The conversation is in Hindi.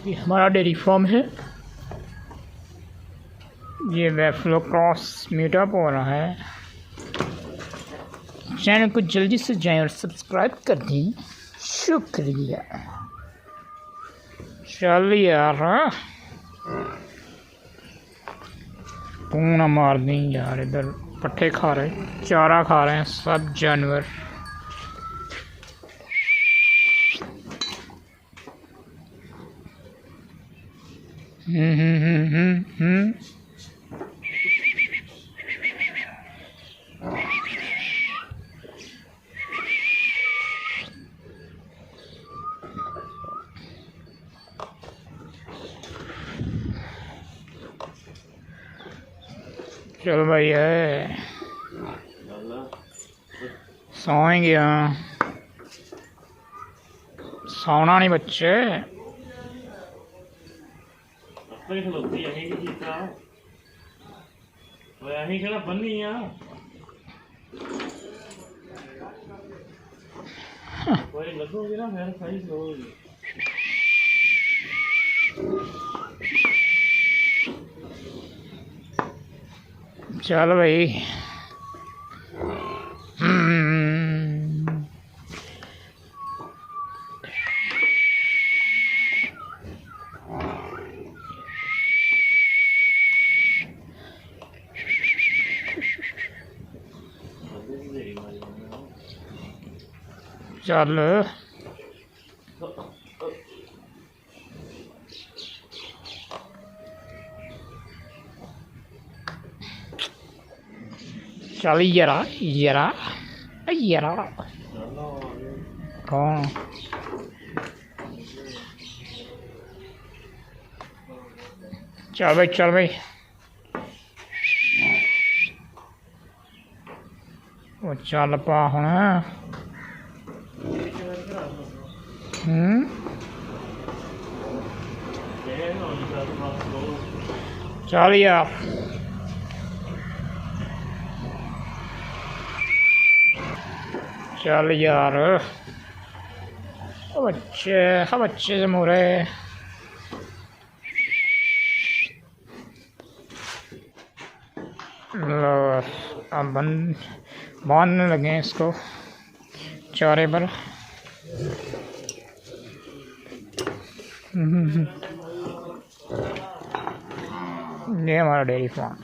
ये हमारा डेयरी फार्म है। ये बैफलो क्रॉस मीटअप हो रहा है। चैनल को जल्दी से जाएं और सब्सक्राइब कर दें। शुक्रिया। चल यार, तू ना मार दी यार। इधर पट्टे खा रहे, चारा खा रहे हैं सब जानवर। चल भाई है, सोएंगे। सोना नहीं बच्चे। चल भाई। चल चल यारा यारा यारा। कौन? चल भाई, चल भाई। वो चल पा हुण। चल यार। चल यार, बच्चे से मुरे। अब बांधने लगे इसको चारे पर। ये हमारा डेयरी फार्म।